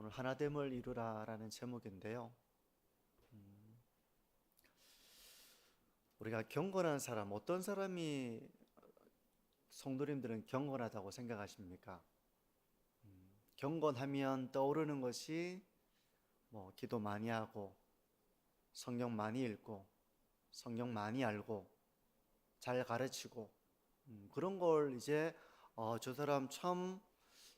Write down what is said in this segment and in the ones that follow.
오늘 하나됨을 이루라라는 제목인데요. 우리가 경건한 사람, 어떤 사람이 성도님들은 경건하다고 생각하십니까? 경건하면 떠오르는 것이 기도 많이 하고 성경 많이 읽고 성경 많이 알고 잘 가르치고 그런 걸 이제 저 사람 참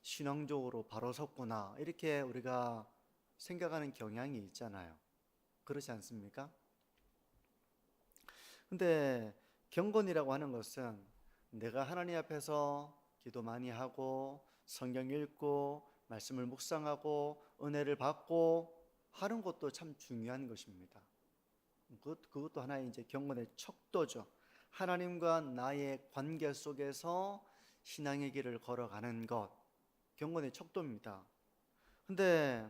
신앙적으로 바로 섰구나 이렇게 우리가 생각하는 경향이 있잖아요. 그렇지 않습니까? 근데 경건이라고 하는 것은 내가 하나님 앞에서 기도 많이 하고 성경 읽고 말씀을 묵상하고 은혜를 받고 하는 것도 참 중요한 것입니다. 그것도 하나의 이제 경건의 척도죠. 하나님과 나의 관계 속에서 신앙의 길을 걸어가는 것, 경건의 척도입니다. 근데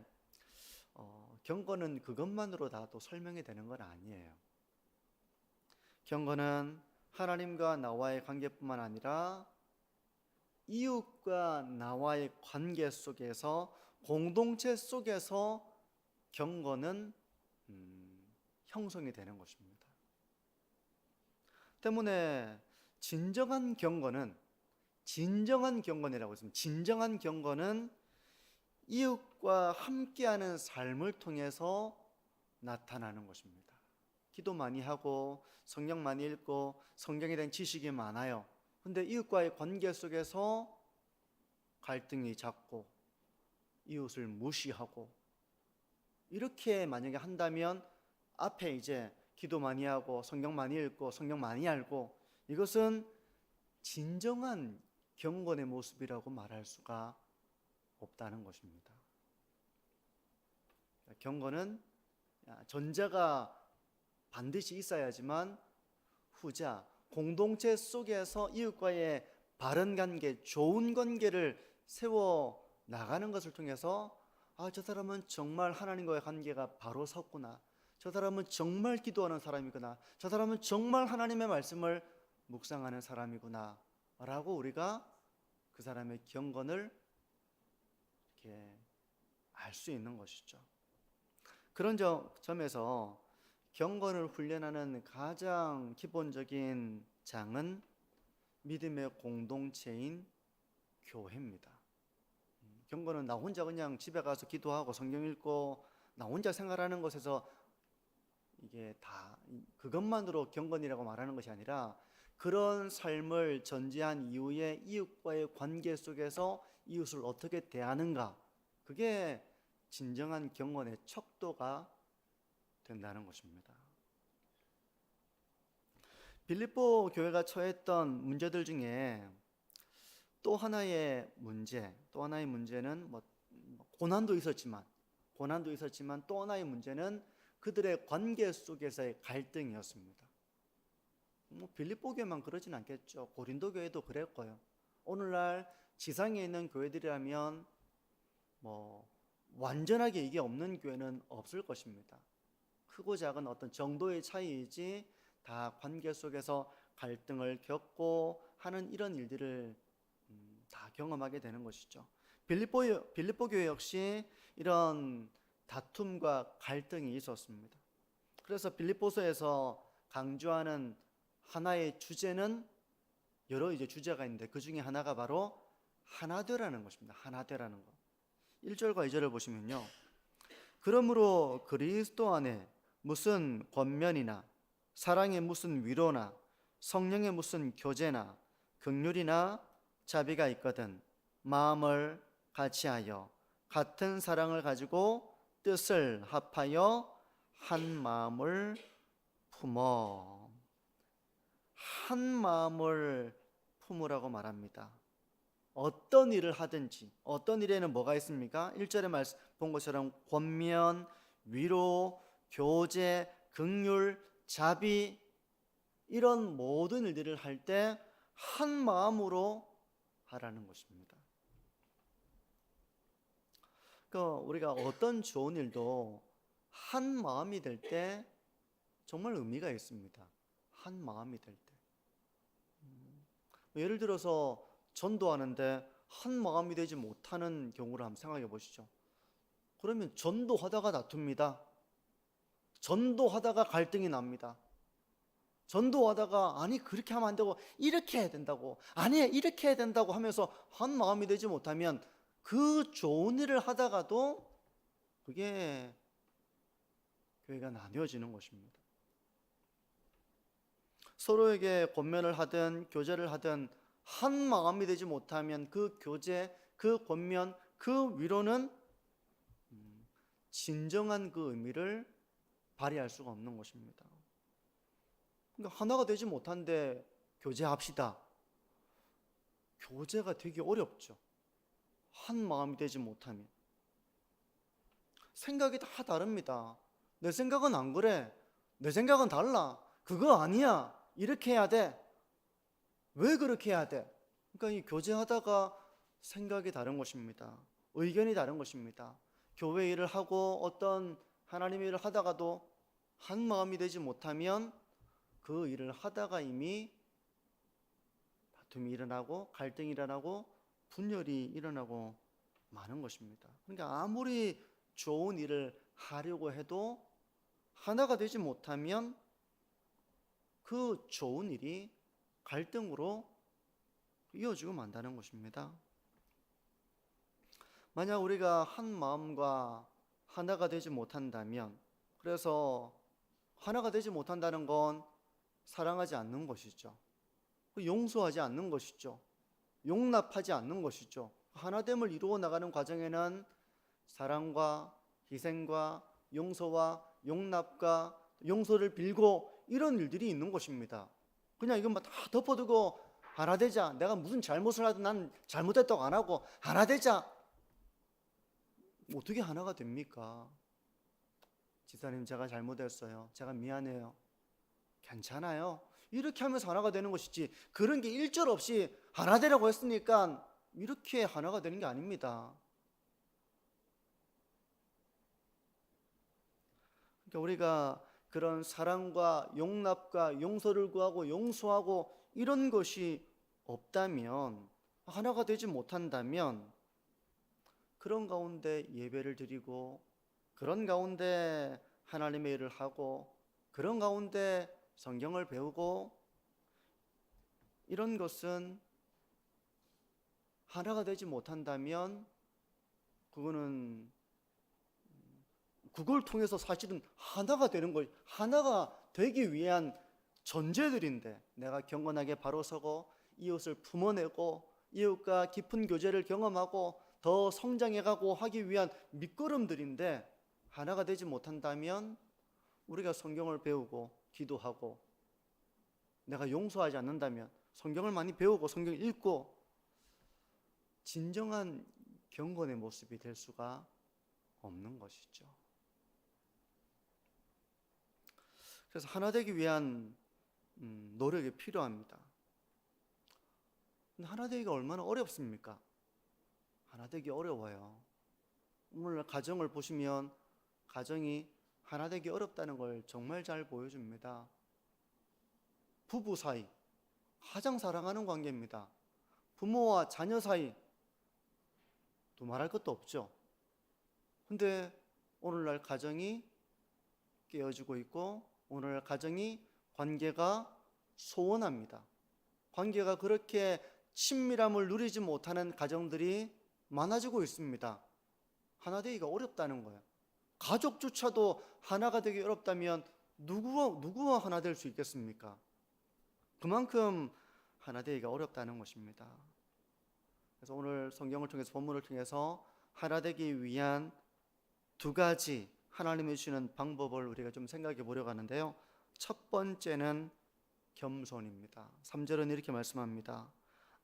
경건은 그것만으로 다 또 설명이 되는 건 아니에요. 경건은 하나님과 나와의 관계뿐만 아니라 이웃과 나와의 관계 속에서, 공동체 속에서 경건은 형성이 되는 것입니다. 때문에 진정한 경건이라고 했습니다. 진정한 경건은 이웃과 함께하는 삶을 통해서 나타나는 것입니다. 기도 많이 하고 성경 많이 읽고 성경에 대한 지식이 많아요. 근데 이웃과의 관계 속에서 갈등이 잦고 이웃을 무시하고 이렇게 만약에 한다면 앞에 이제 기도 많이 하고 성경 많이 읽고 성경 많이 알고 이것은 진정한 경건의 모습이라고 말할 수가 없다는 것입니다. 경건은 전자가 반드시 있어야지만 후자, 공동체 속에서 이웃과의 바른 관계, 좋은 관계를 세워 나가는 것을 통해서 저 사람은 정말 하나님과의 관계가 바로 섰구나, 저 사람은 정말 기도하는 사람이구나, 저 사람은 정말 하나님의 말씀을 묵상하는 사람이구나 라고 우리가 그 사람의 경건을 이렇게 알 수 있는 것이죠. 그런 점에서 경건을 훈련하는 가장 기본적인 장은 믿음의 공동체인 교회입니다. 경건은 나 혼자 그냥 집에 가서 기도하고 성경 읽고 나 혼자 생활하는 것에서 이게 다 그것만으로 경건이라고 말하는 것이 아니라 그런 삶을 전제한 이후에 이웃과의 관계 속에서 이웃을 어떻게 대하는가, 그게 진정한 경건의 척도가 된다는 것입니다. 빌립보 교회가 처했던 문제들 중에 또 하나의 문제는 고난도 있었지만 또 하나의 문제는 그들의 관계 속에서의 갈등이었습니다. 빌립보 교회만 그러진 않겠죠. 고린도 교회도 그랬고요. 오늘날 지상에 있는 교회들이라면 완전하게 이게 없는 교회는 없을 것입니다. 크고 작은 어떤 정도의 차이이지 다 관계 속에서 갈등을 겪고 하는 이런 일들을 다 경험하게 되는 것이죠. 빌립보 교회 역시 이런 다툼과 갈등이 있었습니다. 그래서 빌립보서에서 강조하는 하나의 주제는 여러 이제 주제가 있는데 그 중에 하나가 바로 하나되라는 것입니다. 하나되라는 것. 1절과 2절을 보시면요. 그러므로 그리스도 안에 무슨 권면이나 사랑의 무슨 위로나 성령의 무슨 교제나 긍휼이나 자비가 있거든 마음을 같이하여 같은 사랑을 가지고 뜻을 합하여 한 마음을 품어. 한 마음을 품으라고 말합니다. 어떤 일을 하든지, 어떤 일에는 뭐가 있습니까? 1절에 말씀 본 것처럼 권면, 위로, 교제, 긍휼, 자비, 이런 모든 일들을 할 때 한 마음으로 하라는 것입니다. 우리가 어떤 좋은 일도 한 마음이 될 때 정말 의미가 있습니다. 한 마음이 될 때. 예를 들어서 전도하는데 한 마음이 되지 못하는 경우를 한번 생각해 보시죠. 그러면 전도하다가 다툽니다. 전도하다가 갈등이 납니다. 전도하다가 아니 그렇게 하면 안 되고 이렇게 해야 된다고, 아니 이렇게 해야 된다고 하면서 한 마음이 되지 못하면 그 좋은 일을 하다가도 그게 교회가 나뉘어지는 것입니다. 서로에게 권면을 하든 교제를 하든 한 마음이 되지 못하면 그 교제, 그 권면, 그 위로는 진정한 그 의미를 발휘할 수가 없는 것입니다. 그러니까 하나가 되지 못한데 교제합시다. 교제가 되게 어렵죠. 한 마음이 되지 못하면. 생각이 다 다릅니다. 내 생각은 안 그래. 내 생각은 달라. 그거 아니야. 이렇게 해야 돼. 왜 그렇게 해야 돼? 그러니까 이 교제하다가 생각이 다른 것입니다. 의견이 다른 것입니다. 교회 일을 하고 어떤 하나님의 일을 하다가도 한 마음이 되지 못하면 그 일을 하다가 이미 다툼이 일어나고 갈등이 일어나고 분열이 일어나고 많은 것입니다. 그러니까 아무리 좋은 일을 하려고 해도 하나가 되지 못하면 그 좋은 일이 갈등으로 이어지고 만다는 것입니다. 만약 우리가 한 마음과 하나가 되지 못한다면, 그래서 하나가 되지 못한다는 건 사랑하지 않는 것이죠. 용서하지 않는 것이죠. 용납하지 않는 것이죠. 하나됨을 이루어 나가는 과정에는 사랑과 희생과 용서와 용납과 용서를 빌고 이런 일들이 있는 것입니다. 그냥 이건 다 덮어두고 하나 되자, 내가 무슨 잘못을 하든 난 잘못했다고 안 하고 하나 되자, 어떻게 하나가 됩니까? 지사님, 제가 잘못했어요. 제가 미안해요. 괜찮아요. 이렇게 하면서 하나가 되는 것이지, 그런 게 일절 없이 하나 되라고 했으니까 이렇게 하나가 되는 게 아닙니다. 그러니까 우리가 그런 사랑과 용납과 용서를 구하고 용서하고 이런 것이 없다면, 하나가 되지 못한다면, 그런 가운데 예배를 드리고 그런 가운데 하나님의 일을 하고 그런 가운데 성경을 배우고 이런 것은 하나가 되지 못한다면 그거는 그걸 통해서 사실은 하나가 되는 것, 하나가 되기 위한 전제들인데, 내가 경건하게 바로 서고 이웃을 품어내고 이웃과 깊은 교제를 경험하고 더 성장해가고 하기 위한 밑거름들인데, 하나가 되지 못한다면 우리가 성경을 배우고 기도하고 내가 용서하지 않는다면, 성경을 많이 배우고 성경을 읽고 진정한 경건의 모습이 될 수가 없는 것이죠. 그래서 하나 되기 위한 노력이 필요합니다. 근데 하나 되기가 얼마나 어렵습니까? 하나 되기 어려워요. 오늘 가정을 보시면 가정이 하나 되기 어렵다는 걸 정말 잘 보여줍니다. 부부 사이 가장 사랑하는 관계입니다. 부모와 자녀 사이 또 말할 것도 없죠. 근데 오늘날 가정이 깨어지고 있고 오늘 가정이 관계가 소원합니다. 관계가 그렇게 친밀함을 누리지 못하는 가정들이 많아지고 있습니다. 하나 되기가 어렵다는 거예요. 가족조차도 하나가 되기 어렵다면 누구와 하나 될 수 있겠습니까? 그만큼 하나 되기가 어렵다는 것입니다. 그래서 오늘 성경을 통해서, 본문을 통해서 하나 되기 위한 두 가지 하나님이 주시는 방법을 우리가 좀 생각해 보려고 하는데요. 첫 번째는 겸손입니다. 3절은 이렇게 말씀합니다.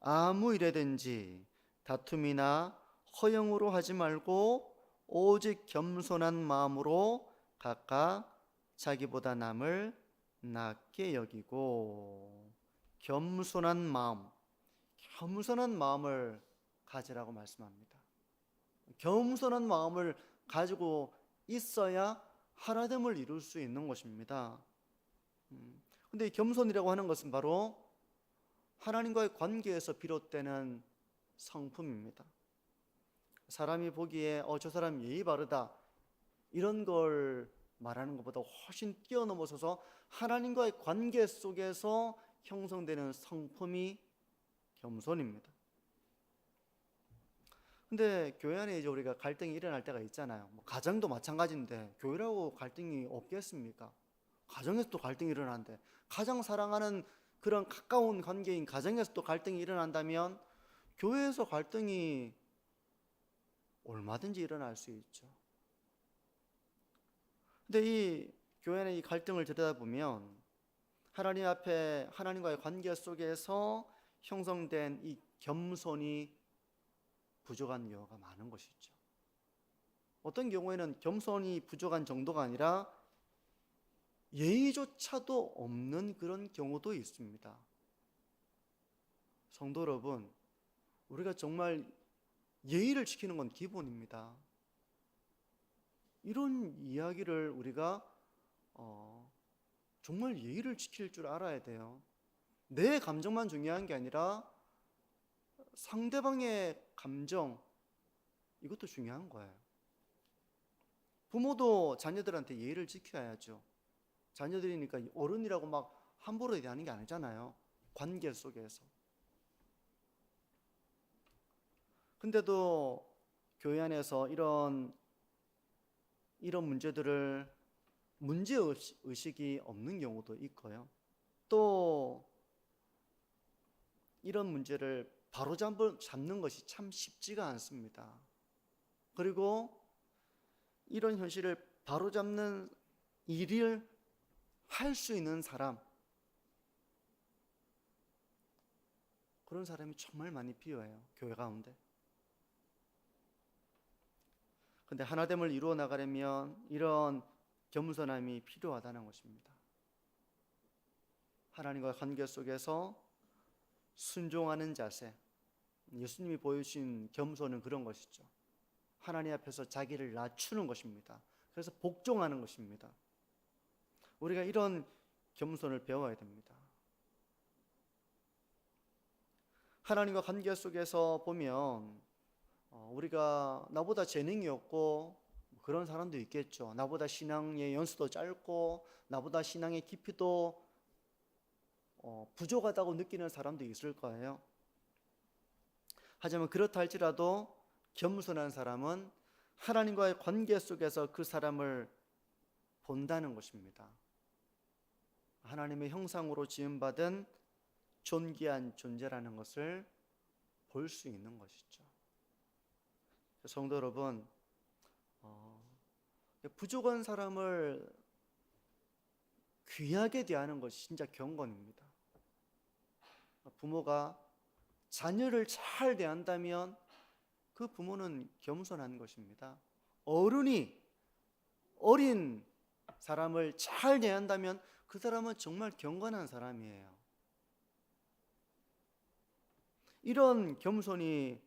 아무 일에든지 다툼이나 허영으로 하지 말고 오직 겸손한 마음으로 각각 자기보다 남을 낮게 여기고, 겸손한 마음을 가지라고 말씀합니다. 겸손한 마음을 가지고 있어야 하나됨을 이룰 수 있는 것입니다. 근데 이 겸손이라고 하는 것은 바로 하나님과의 관계에서 비롯되는 성품입니다. 사람이 보기에 저 사람 예의 바르다 이런 걸 말하는 것보다 훨씬 뛰어넘어서서 하나님과의 관계 속에서 형성되는 성품이 겸손입니다. 근데 교회 안에 이제 우리가 갈등이 일어날 때가 있잖아요. 가정도 마찬가지인데 교회라고 갈등이 없겠습니까? 가정에서도 갈등이 일어나는데, 가장 사랑하는 그런 가까운 관계인 가정에서도 갈등이 일어난다면 교회에서 갈등이 얼마든지 일어날 수 있죠. 근데 이 교회 안의 이 갈등을 들여다보면 하나님 앞에 하나님과의 관계 속에서 형성된 이 겸손이 부족한 경우가 많은 것이죠. 어떤 경우에는 겸손이 부족한 정도가 아니라 예의조차도 없는 그런 경우도 있습니다. 성도 여러분, 우리가 정말 예의를 지키는 건 기본입니다. 이런 이야기를 우리가 정말 예의를 지킬 줄 알아야 돼요. 내 감정만 중요한 게 아니라 상대방의 감정, 이것도 중요한 거예요. 부모도 자녀들한테 예의를 지켜야죠. 자녀들이니까 어른이라고 막 함부로 대하는 게 아니잖아요. 관계 속에서. 근데도 교회 안에서 이런 문제들을 문제의식이 없는 경우도 있고요. 또 이런 문제를 바로잡는 것이 참 쉽지가 않습니다. 그리고 이런 현실을 바로잡는 일을 할 수 있는 사람, 그런 사람이 정말 많이 필요해요, 교회 가운데. 근데 하나됨을 이루어 나가려면 이런 겸손함이 필요하다는 것입니다. 하나님과 관계 속에서 순종하는 자세, 예수님이 보여주신 겸손은 그런 것이죠. 하나님 앞에서 자기를 낮추는 것입니다. 그래서 복종하는 것입니다. 우리가 이런 겸손을 배워야 됩니다. 하나님과 관계 속에서 보면 우리가 나보다 재능이 없고 그런 사람도 있겠죠. 나보다 신앙의 연수도 짧고 나보다 신앙의 깊이도 부족하다고 느끼는 사람도 있을 거예요. 하지만 그렇다 할지라도 겸손한 사람은 하나님과의 관계 속에서 그 사람을 본다는 것입니다. 하나님의 형상으로 지음받은 존귀한 존재라는 것을 볼 수 있는 것이죠. 성도 여러분, 부족한 사람을 귀하게 대하는 것이 진짜 경건입니다. 부모가 자녀를 잘 대한다면 그 부모는 겸손한 것입니다. 어른이 어린 사람을 잘 대한다면 그 사람은 정말 경건한 사람이에요. 이런 겸손이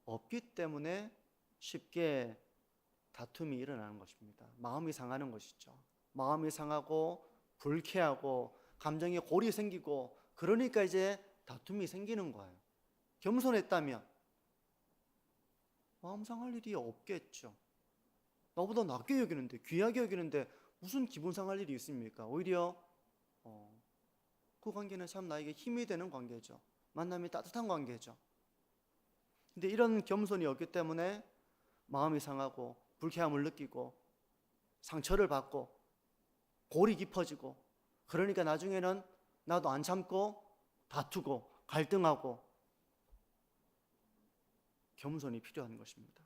없기 때문에 쉽게 다툼이 일어나는 것입니다. 마음이 상하는 것이죠. 마음이 상하고 불쾌하고 감정에 골이 생기고, 그러니까 이제 다툼이 생기는 거예요. 겸손했다면 마음 상할 일이 없겠죠. 나보다 낮게 여기는데, 귀하게 여기는데 무슨 기분 상할 일이 있습니까? 오히려 그 관계는 참 나에게 힘이 되는 관계죠. 만남이 따뜻한 관계죠. 근데 이런 겸손이 없기 때문에 마음이 상하고 불쾌함을 느끼고 상처를 받고 골이 깊어지고, 그러니까 나중에는 나도 안 참고 다투고 갈등하고. 겸손이 필요한 것입니다.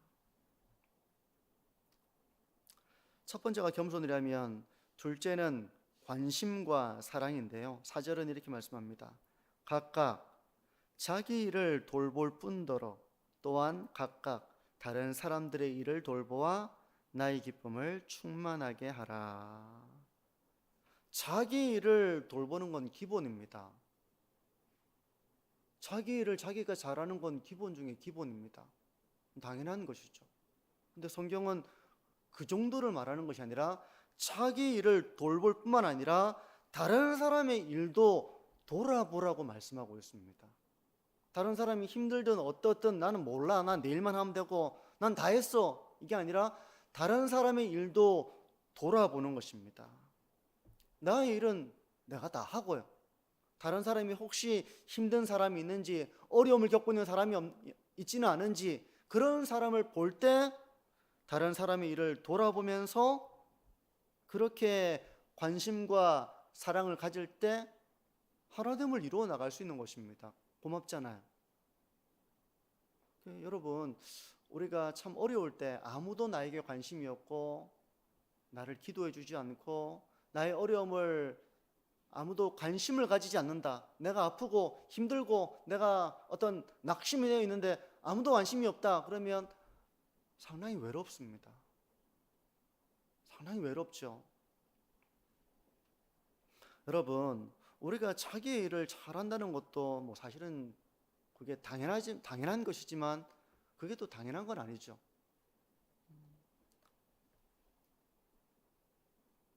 첫 번째가 겸손이라면 둘째는 관심과 사랑인데요. 4절은 이렇게 말씀합니다. 각각 자기 일을 돌볼 뿐더러 또한 각각 다른 사람들의 일을 돌보아 나의 기쁨을 충만하게 하라. 자기 일을 돌보는 건 기본입니다. 자기 일을 자기가 잘하는 건 기본 중에 기본입니다. 당연한 것이죠. 근데 성경은 그 정도를 말하는 것이 아니라 자기 일을 돌볼 뿐만 아니라 다른 사람의 일도 돌아보라고 말씀하고 있습니다. 다른 사람이 힘들든 어떻든 나는 몰라. 난 내일만 하면 되고 난 다 했어. 이게 아니라 다른 사람의 일도 돌아보는 것입니다. 나의 일은 내가 다 하고요. 다른 사람이 혹시 힘든 사람이 있는지, 어려움을 겪고 있는 사람이 있지는 않은지, 그런 사람을 볼 때 다른 사람의 일을 돌아보면서 그렇게 관심과 사랑을 가질 때 하나됨을 이루어 나갈 수 있는 것입니다. 고맙잖아요. 여러분, 우리가 참 어려울 때 아무도 나에게 관심이 없고 나를 기도해 주지 않고 나의 어려움을 아무도 관심을 가지지 않는다. 내가 아프고 힘들고 내가 어떤 낙심이 되어 있는데 아무도 관심이 없다. 그러면 상당히 외롭습니다. 상당히 외롭죠. 여러분, 우리가 자기의 일을 잘한다는 것도 뭐 사실은 그게 당연한 것이지만 그게 또 당연한 건 아니죠.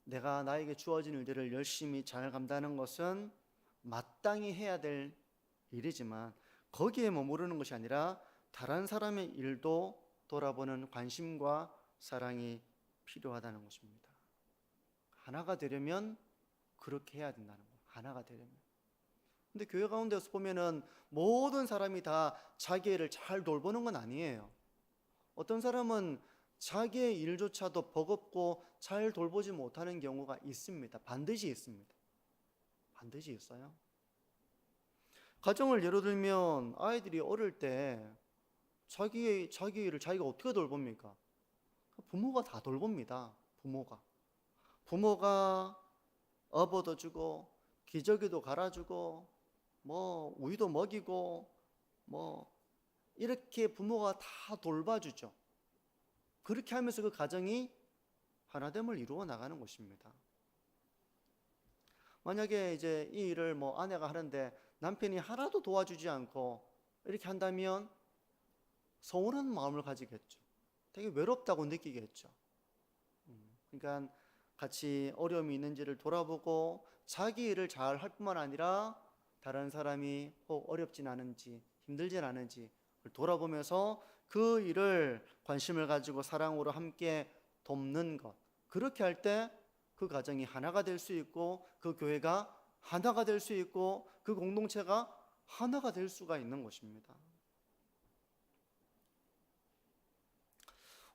내가 나에게 주어진 일들을 열심히 잘 감당하는 것은 마땅히 해야 될 일이지만 거기에 머무르는 것이 아니라 다른 사람의 일도 돌아보는 관심과 사랑이 필요하다는 것입니다. 하나가 되려면 그렇게 해야 된다는 거예요. 하나가 되려면. 근데 교회 가운데서 보면은 모든 사람이 다 자기 일을 잘 돌보는 건 아니에요. 어떤 사람은 자기의 일조차도 버겁고 잘 돌보지 못하는 경우가 있습니다. 반드시 있습니다. 반드시 있어요. 가정을 예로 들면 아이들이 어릴 때 자기 일을 자기가 어떻게 돌봅니까? 부모가 다 돌봅니다. 부모가 업어도 주고 기저귀도 갈아주고 뭐 우유도 먹이고 뭐 이렇게 부모가 다 돌봐주죠. 그렇게 하면서 그 가정이 하나됨을 이루어 나가는 것입니다. 만약에 이제 이 일을 뭐 아내가 하는데 남편이 하나도 도와주지 않고 이렇게 한다면 서운한 마음을 가지겠죠. 되게 외롭다고 느끼겠죠. 그러니까 같이 어려움이 있는지를 돌아보고 자기 일을 잘 할 뿐만 아니라 다른 사람이 혹 어렵진 않은지 힘들진 않은지 돌아보면서 그 일을 관심을 가지고 사랑으로 함께 돕는 것, 그렇게 할 때 그 가정이 하나가 될 수 있고 그 교회가 하나가 될 수 있고 그 공동체가 하나가 될 수가 있는 것입니다.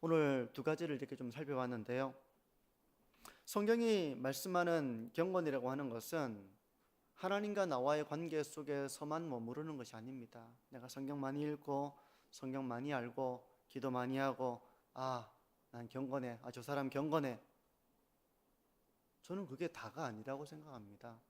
오늘 두 가지를 이렇게 좀 살펴봤는데요. 성경이 말씀하는 경건이라고 하는 것은 하나님과 나와의 관계 속에서만 머무르는 것이 아닙니다. 내가 성경 많이 읽고 성경 많이 알고 기도 많이 하고 난 경건해, 저 사람 경건해. 저는 그게 다가 아니라고 생각합니다.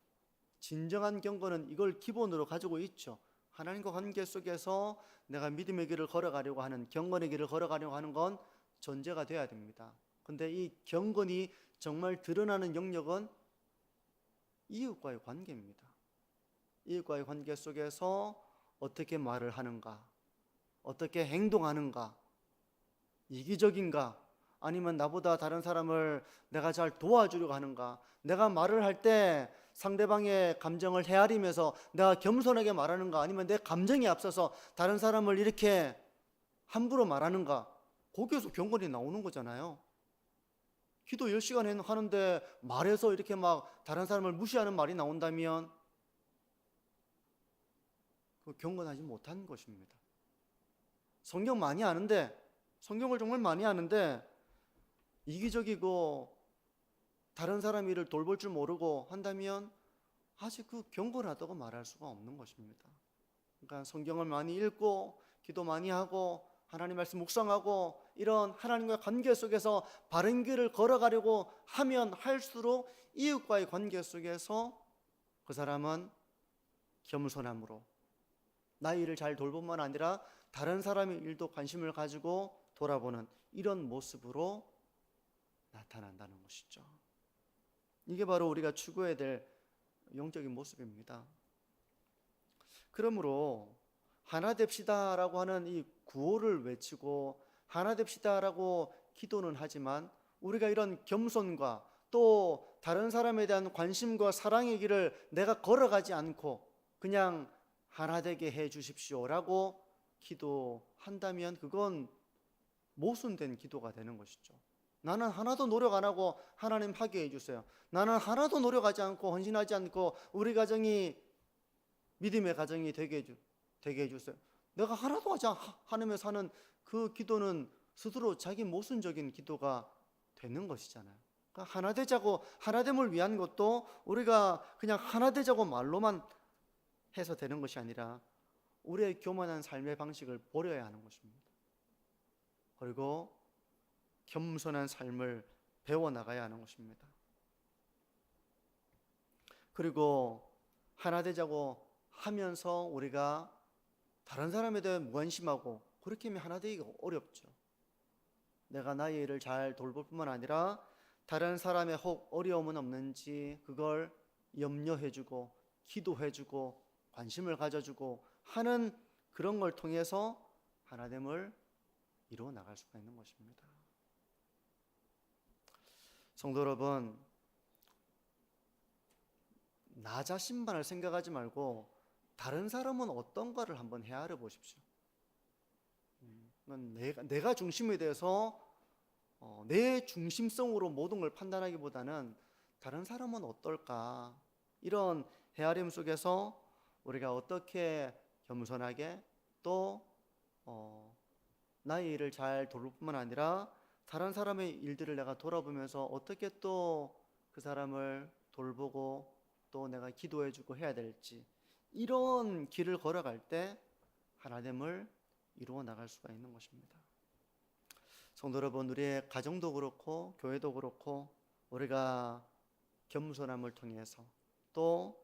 진정한 경건은 이걸 기본으로 가지고 있죠. 하나님과 관계 속에서 내가 믿음의 길을 걸어가려고 하는, 경건의 길을 걸어가려고 하는 건 전제가 돼야 됩니다. 근데 이 경건이 정말 드러나는 영역은 이웃과의 관계입니다. 이웃과의 관계 속에서 어떻게 말을 하는가, 어떻게 행동하는가, 이기적인가, 아니면 나보다 다른 사람을 내가 잘 도와주려고 하는가, 내가 말을 할 때 상대방의 감정을 헤아리면서 내가 겸손하게 말하는가, 아니면 내 감정이 앞서서 다른 사람을 이렇게 함부로 말하는가, 거기에서 경건이 나오는 거잖아요. 기도 10시간 하는데 말해서 이렇게 막 다른 사람을 무시하는 말이 나온다면 그 경건하지 못한 것입니다. 성경을 정말 많이 아는데 이기적이고 다른 사람 일을 돌볼 줄 모르고 한다면 아직 그 경건하다고 말할 수가 없는 것입니다. 그러니까 성경을 많이 읽고 기도 많이 하고 하나님 말씀 묵상하고 이런 하나님과 관계 속에서 바른 길을 걸어가려고 하면 할수록 이웃과의 관계 속에서 그 사람은 겸손함으로 나의 일을 잘 돌봄만 아니라 다른 사람의 일도 관심을 가지고 돌아보는 이런 모습으로 나타난다는 것이죠. 이게 바로 우리가 추구해야 될 영적인 모습입니다. 그러므로 하나 됩시다라고 하는 이 구호를 외치고 하나 됩시다라고 기도는 하지만 우리가 이런 겸손과 또 다른 사람에 대한 관심과 사랑의 길을 내가 걸어가지 않고 그냥 하나 되게 해 주십시오라고 기도한다면 그건 모순된 기도가 되는 것이죠. 나는 하나도 노력 안 하고 하나님 하게 해주세요. 나는 하나도 노력하지 않고 헌신하지 않고 우리 가정이 믿음의 가정이 되게 해주세요. 내가 하나도 하지 않으며 사는 그 기도는 스스로 자기 모순적인 기도가 되는 것이잖아요. 그러니까 하나 되자고, 하나됨을 위한 것도 우리가 그냥 하나 되자고 말로만 해서 되는 것이 아니라 우리의 교만한 삶의 방식을 버려야 하는 것입니다. 그리고 겸손한 삶을 배워나가야 하는 것입니다. 그리고 하나 되자고 하면서 우리가 다른 사람에 대해 무관심하고 그렇게 하면 하나 되기가 어렵죠. 내가 나의 일을 잘 돌볼 뿐만 아니라 다른 사람의 혹 어려움은 없는지 그걸 염려해주고 기도해주고 관심을 가져주고 하는 그런 걸 통해서 하나됨을 이루어 나갈 수가 있는 것입니다. 성도 여러분, 나 자신만을 생각하지 말고 다른 사람은 어떤가를 한번 헤아려 보십시오. 내가 중심에 대해서 내 중심성으로 모든 걸 판단하기보다는 다른 사람은 어떨까, 이런 헤아림 속에서 우리가 어떻게 겸손하게 또 나의 일을 잘 돌볼 뿐만 아니라 다른 사람의 일들을 내가 돌아보면서 어떻게 또 그 사람을 돌보고 또 내가 기도해주고 해야 될지, 이런 길을 걸어갈 때 하나됨을 이루어 나갈 수가 있는 것입니다. 성도 여러분, 우리의 가정도 그렇고 교회도 그렇고 우리가 겸손함을 통해서 또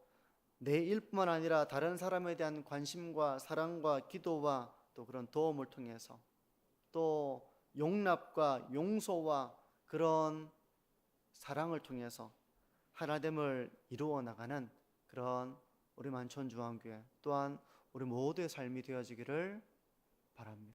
내 일뿐만 아니라 다른 사람에 대한 관심과 사랑과 기도와 또 그런 도움을 통해서 또 용납과 용서와 그런 사랑을 통해서 하나됨을 이루어 나가는 그런 우리 만천중앙교회 또한 우리 모두의 삶이 되어지기를 바랍니다.